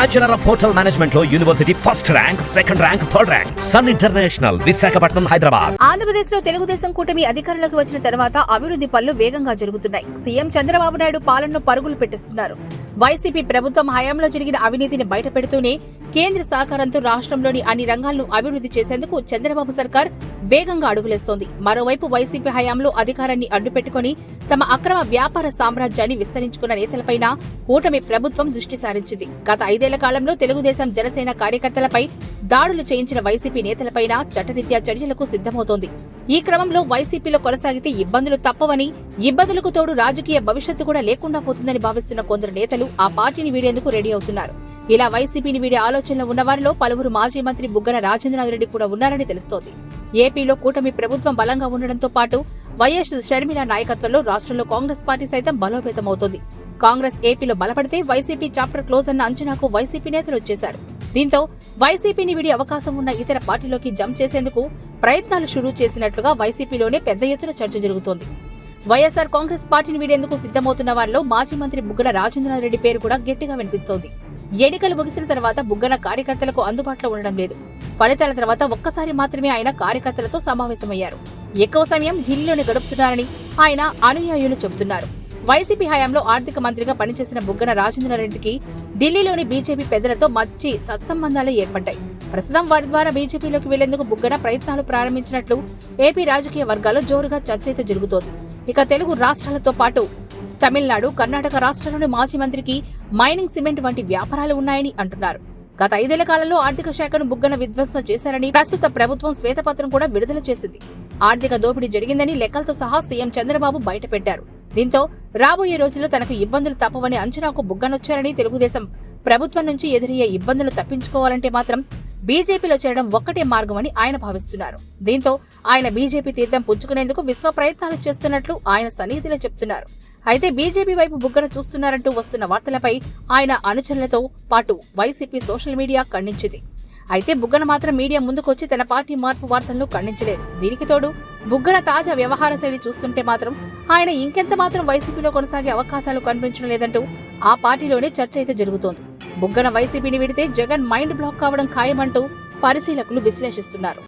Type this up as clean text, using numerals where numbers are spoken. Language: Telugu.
బ్యాచులర్ ఆఫ్ హోటల్ మేనేజ్మెంట్ లో university first rank, second rank, third rank. Sun international, Visakhapatnam, Hyderabad. ఆంధ్రప్రదేశ్ లో తెలుగుదేశం కూటమి అధికారంలోకి వచ్చిన తర్వాత అభివృద్ధి పనులు వేగంగా జరుగుతున్నాయి. సీఎం చంద్రబాబు నాయుడు పాలనను పరుగులు పెట్టిస్తున్నారు. వైసీపీ ప్రభుత్వం హయాంలో జరిగిన అవినీతిని బయటపెడుతూనే కేంద్ర సహకారంతో రాష్ట్రంలోని అన్ని రంగాలను అభివృద్ధి చేసేందుకు చంద్రబాబు సర్కార్ వేగంగా అడుగులేస్తోంది. మరోవైపు వైసీపీ హయాంలో అధికారాన్ని అడ్డుపెట్టుకుని తమ అక్రమ వ్యాపార సామ్రాజ్యాన్ని విస్తరించుకున్న నేతలపైన కూటమి ప్రభుత్వం దృష్టి సారించింది. గత 5 ఏళ్ల కాలంలో తెలుగుదేశం, జనసేన కార్యకర్తలపై దాడులు చేయించిన వైసీపీ నేతలపైన చట్టరీత్యా చర్యలకు సిద్ధమవుతోంది. ఈ క్రమంలో వైసీపీలో కొనసాగితే ఇబ్బందులు తప్పవని, ఇబ్బందులకు తోడు రాజకీయ భవిష్యత్తు కూడా లేకుండా పోతుందని భావిస్తున్న కొందరు నేతలు ఆ పార్టీని వీడేందుకు రెడీ అవుతున్నారు. ఇలా వైసీపీని వీడే ఆలోచనలో ఉన్నవారిలో పలువురు మాజీ మంత్రి బుగ్గన రాజేంద్రనాథ్ రెడ్డి కూడా ఉన్నారని తెలుస్తోంది. ఏపీలో కూటమి ప్రభుత్వం బలంగా ఉండడంతో పాటు వైఎస్ షర్మిల నాయకత్వంలో రాష్ట్రంలో కాంగ్రెస్ పార్టీ సైతం బలోపేతమవుతోంది. కాంగ్రెస్ ఏపీలో బలపడితే వైసీపీ చాప్టర్ క్లోజ్ అన్న అంచనాకు వైసీపీ నేతలు వచ్చేశారు. దీంతో వైసీపీని వీడి అవకాశం ఉన్న ఇతర పార్టీలోకి జంప్ చేసేందుకు ప్రయత్నాలు షురూ చేసినట్లుగా వైసీపీలోనే పెద్ద ఎత్తున చర్చ జరుగుతోంది. వైఎస్ఆర్ కాంగ్రెస్ పార్టీని వీడేందుకు సిద్ధమవుతున్న వారిలో మాజీ మంత్రి బుగ్గన రాజేంద్రనాథ్ రెడ్డి పేరు కూడా గట్టిగా వినిపిస్తోంది. ఎన్నికలు ముగిసిన తర్వాత బుగ్గన కార్యకర్తలకు అందుబాటులో ఉండడం లేదు. ఫలితాల తర్వాత ఒక్కసారి మాత్రమే ఆయన కార్యకర్తలతో సమావేశమయ్యారు. ఎక్కువ సమయం ఢిల్లీలోనే గడుపుతున్నారని ఆయన అనుయాయులు చెబుతున్నారు. వైసీపీ హయాంలో ఆర్థిక మంత్రిగా పనిచేసిన బుగ్గన రాజేంద్రనాథ్రెడ్డికి ఢిల్లీలోని బీజేపీ పెద్దలతో మంచి సత్సంబంధాలు ఏర్పడ్డాయి. ప్రస్తుతం వారి ద్వారా బీజేపీలోకి వెళ్లేందుకు బుగ్గన ప్రయత్నాలు ప్రారంభించినట్లు ఏపీ రాజకీయ వర్గాల్లో జోరుగా చర్చ అయితే జరుగుతోంది. ఇక తెలుగు రాష్ట్రాలతో పాటు తమిళనాడు, కర్ణాటక రాష్ట్రాల్లోని మాజీ మంత్రికి మైనింగ్, సిమెంట్ వంటి వ్యాపారాలు ఉన్నాయని అంటున్నారు. గత 5 ఏళ్ల కాలంలో ఆర్థిక శాఖను బుగ్గన విధ్వంసం చేశారని ప్రస్తుత ప్రభుత్వం శ్వేతపత్రం కూడా విడుదల చేసింది. ఆర్థిక దోపిడీ జరిగిందని లెక్కలతో సహా సీఎం చంద్రబాబు బయటపెట్టారు. దీంతో రాబోయే రోజుల్లో తనకు ఇబ్బందులు తప్పవని అంచనాకు బుగ్గనొచ్చారని, తెలుగుదేశం ప్రభుత్వం నుంచి ఎదురయ్యే ఇబ్బందులు తప్పించుకోవాలంటే మాత్రం బీజేపీలో చేరడం ఒక్కటే మార్గమని ఆయన భావిస్తున్నారు. దీంతో ఆయన బీజేపీ తీర్థం పుచ్చుకునేందుకు విశ్వ ప్రయత్నాలు చేస్తున్నట్లు ఆయన సన్నిహితులే చెప్తున్నారు. అయితే బీజేపీ వైపు బుగ్గన చూస్తున్నారంటూ వస్తున్న వార్తలపై ఆయన అనుచరులతో పాటు వైసీపీ సోషల్ మీడియా ఖండించింది. అయితే బుగ్గన మాత్రం మీడియా ముందుకొచ్చి తన పార్టీ మార్పు వార్తలను ఖండించలేదు. దీనికి తోడు బుగ్గన తాజా వ్యవహార శైలి చూస్తుంటే మాత్రం ఆయన ఇంకెంత మాత్రం వైసీపీలో కొనసాగే అవకాశాలు కనిపించడం లేదంటూ ఆ పార్టీలోనే చర్చ అయితే జరుగుతోంది. బుగ్గన వైసీపీని విడితే జగన్ మైండ్ బ్లాక్ కావడం ఖాయమంటూ పరిశీలకులు విశ్లేషిస్తున్నారు.